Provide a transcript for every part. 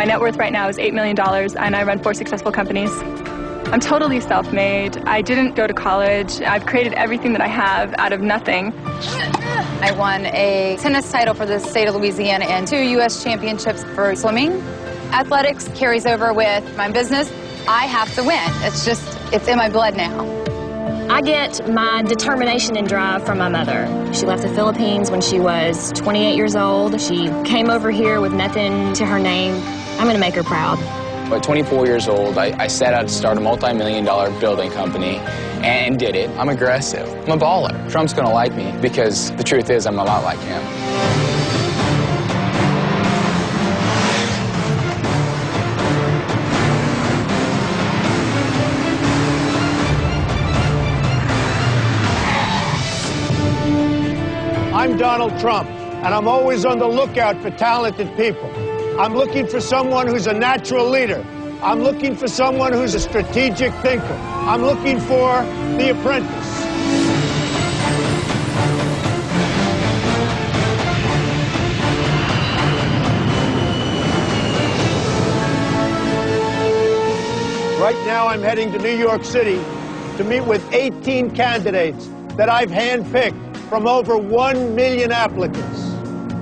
net worth right now is $8 million, and I run 4 successful companies. I'm totally self-made. I didn't go to college. I've created everything that I have out of nothing. I won a tennis title for the state of Louisiana and 2 U.S. championships for swimming. Athletics carries over with my business. I have to win. It's in my blood now. I get my determination and drive from my mother. She left the Philippines when she was 28 years old. She came over here with nothing to her name. I'm going to make her proud. At 24 years old, I set out to start a multi-million-dollar building company and did it. I'm aggressive. I'm a baller. Trump's going to like me because the truth is I'm a lot like him. I'm Donald Trump, and I'm always on the lookout for talented people. I'm looking for someone who's a natural leader. I'm looking for someone who's a strategic thinker. I'm looking for the apprentice. Right now, I'm heading to New York City to meet with 18 candidates that I've handpicked from over 1 million applicants.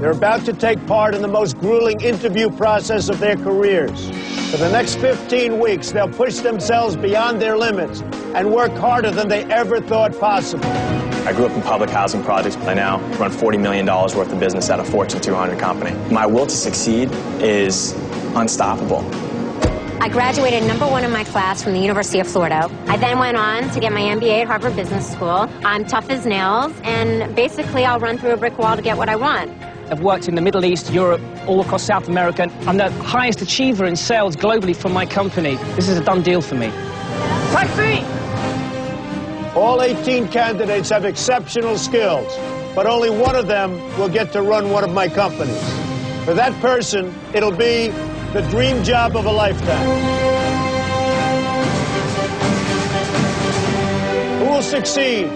They're about to take part in the most grueling interview process of their careers. For the next 15 weeks, they'll push themselves beyond their limits and work harder than they ever thought possible. I grew up in public housing projects, but I now run $40 million worth of business at a Fortune 200 company. My will to succeed is unstoppable. I graduated #1 in my class from the University of Florida. I then went on to get my MBA at Harvard Business School. I'm tough as nails, and basically I'll run through a brick wall to get what I want. I've worked in the Middle East, Europe, all across South America. I'm the highest achiever in sales globally for my company. This is a done deal for me. Taxi! All 18 candidates have exceptional skills, but only one of them will get to run one of my companies. For that person, it'll be the dream job of a lifetime. Who will succeed?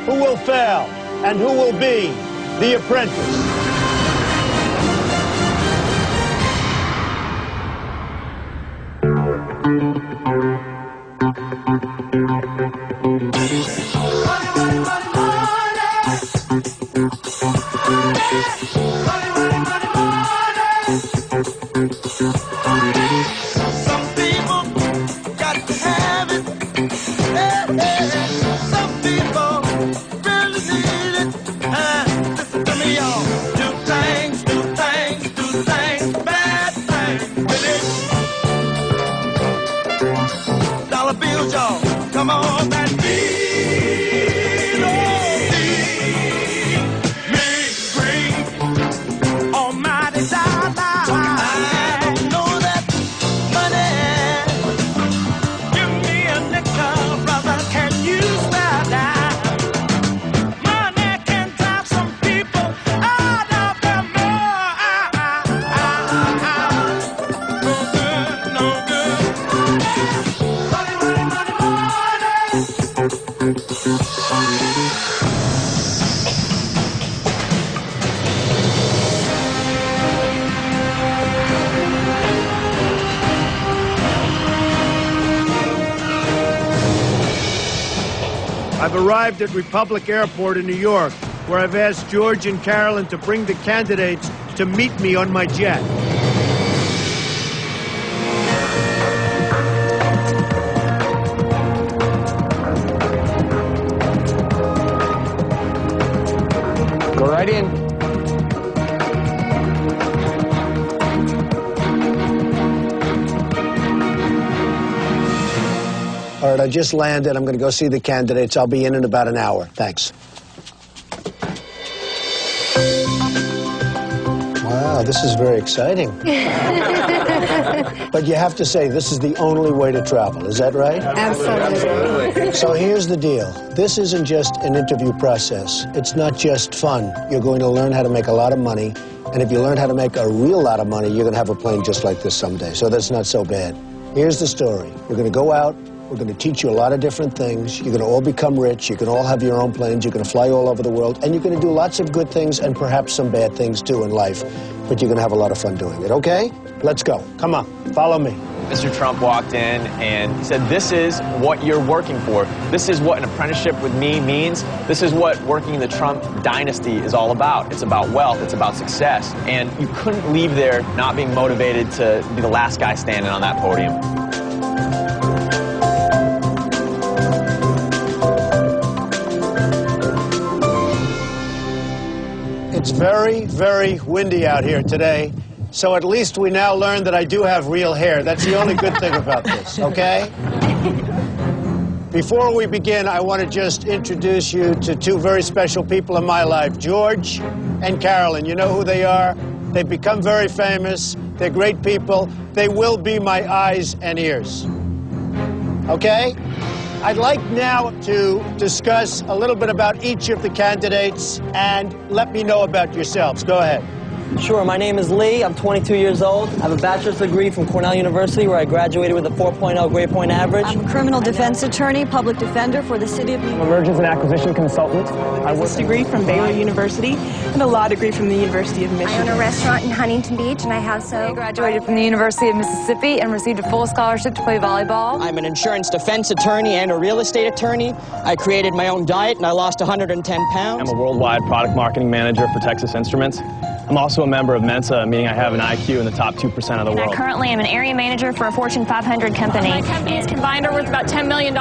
Who will fail? And who will be the apprentice? I've arrived at Republic Airport in New York, where I've asked George and Carolyn to bring the candidates to meet me on my jet. Go right in. All right, I just landed. I'm going to go see the candidates. I'll be in about an hour. Thanks. Wow, this is very exciting. But you have to say, this is the only way to travel. Is that right? Absolutely. So here's the deal. This isn't just an interview process. It's not just fun. You're going to learn how to make a lot of money. And if you learn how to make a real lot of money, you're going to have a plane just like this someday. So that's not so bad. Here's the story. You're going to go out. We're going to teach you a lot of different things. You're going to all become rich. You can all have your own planes. You're going to fly all over the world. And you're going to do lots of good things and perhaps some bad things, too, in life. But you're going to have a lot of fun doing it, okay? Let's go. Come on, follow me. Mr. Trump walked in and he said, this is what you're working for. This is what an apprenticeship with me means. This is what working in the Trump dynasty is all about. It's about wealth. It's about success. And you couldn't leave there not being motivated to be the last guy standing on that podium. It's very, very windy out here today. So at least we now learn that I do have real hair. That's the only good thing about this, okay? Before we begin, I want to just introduce you to two very special people in my life, George and Carolyn. You know who they are? They've become very famous. They're great people. They will be my eyes and ears. Okay? I'd like now to discuss a little bit about each of the candidates and let me know about yourselves. Go ahead. Sure, my name is Lee. I'm 22 years old. I have a bachelor's degree from Cornell University where I graduated with a 4.0 grade point average. I'm a criminal defense attorney, public defender for the city of New York. I'm a mergers and acquisition consultant. I have a business degree from Baylor University and a law degree from the University of Michigan. I own a restaurant in Huntington Beach, and I graduated from the University of Mississippi and received a full scholarship to play volleyball. I'm an insurance defense attorney and a real estate attorney. I created my own diet and I lost 110 pounds. I'm a worldwide product marketing manager for Texas Instruments. I'm also a member of Mensa, meaning I have an IQ in the top 2% of the world. I currently am an area manager for a Fortune 500 company. My companies combined are worth about $10 million.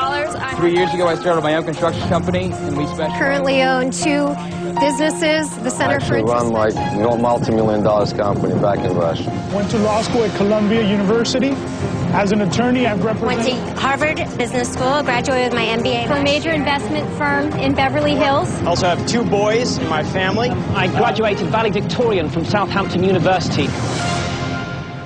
3 years ago, I started my own construction company, and we specialize. currently own two businesses, the Center for... I run like multi-million-dollar company back in Russia. Went to law school at Columbia University. As an attorney, I've represented... Went to Harvard Business School, graduated with my MBA from a major investment firm in Beverly Hills. I also have 2 boys in my family. I graduated valedictorian from Southampton University.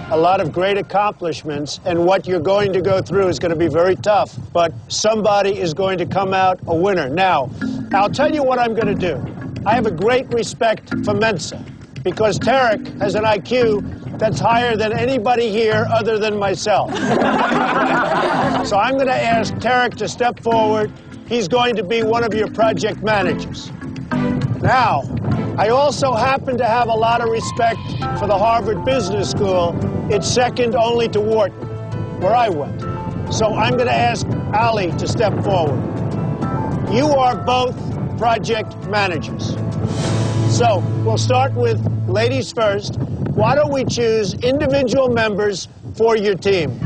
A lot of great accomplishments, and what you're going to go through is going to be very tough, but somebody is going to come out a winner. Now, I'll tell you what I'm going to do. I have a great respect for Mensa, because Tarek has an IQ that's higher than anybody here other than myself. So I'm going to ask Tarek to step forward. He's going to be one of your project managers. Now, I also happen to have a lot of respect for the Harvard Business School. It's second only to Wharton, where I went. So I'm going to ask Ali to step forward. You are both project managers. So we'll start with ladies first. Why don't we choose individual members for your team?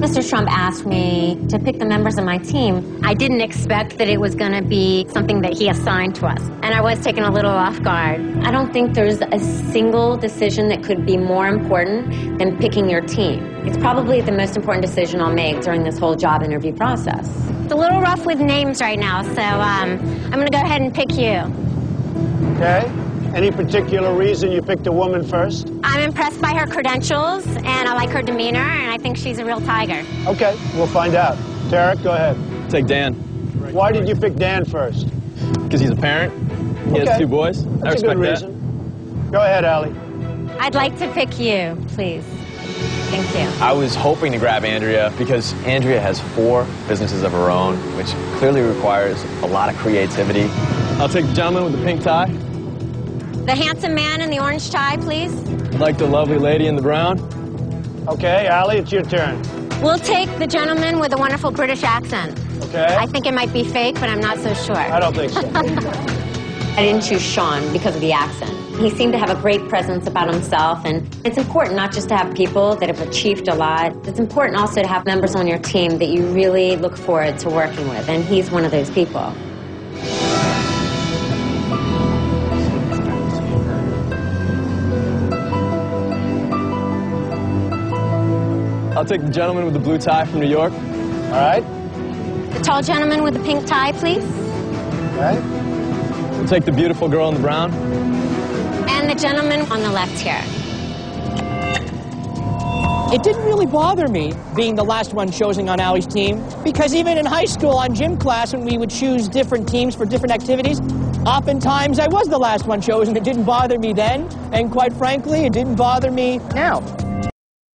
Mr. Trump asked me to pick the members of my team. I didn't expect that it was going to be something that he assigned to us, and I was taken a little off guard. I don't think there's a single decision that could be more important than picking your team. It's probably the most important decision I'll make during this whole job interview process. It's a little rough with names right now, so I'm going to go ahead and pick you. Okay. Any particular reason you picked a woman first? I'm impressed by her credentials, and I like her demeanor, and I think she's a real tiger. Okay, we'll find out. Tarek, go ahead. Take Dan. Why did you pick Dan first? Because he's a parent. He has 2 boys. That's a good reason. Go ahead, Ali. I'd like to pick you, please. Thank you. I was hoping to grab Andrea because Andrea has 4 businesses of her own, which clearly requires a lot of creativity. I'll take the gentleman with the pink tie. The handsome man in the orange tie, please. I'd like the lovely lady in the brown. Okay, Ali, it's your turn. We'll take the gentleman with a wonderful British accent. Okay. I think it might be fake, but I'm not so sure. I don't think so. I didn't choose Sean because of the accent. He seemed to have a great presence about himself, and it's important not just to have people that have achieved a lot. It's important also to have members on your team that you really look forward to working with, and he's one of those people. I'll take the gentleman with the blue tie from New York. All right. The tall gentleman with the pink tie, please. Okay. We'll take the beautiful girl in the brown. And the gentleman on the left here. It didn't really bother me being the last one chosen on Allie's team, because even in high school on gym class when we would choose different teams for different activities, oftentimes I was the last one chosen. It didn't bother me then, and quite frankly, it didn't bother me now.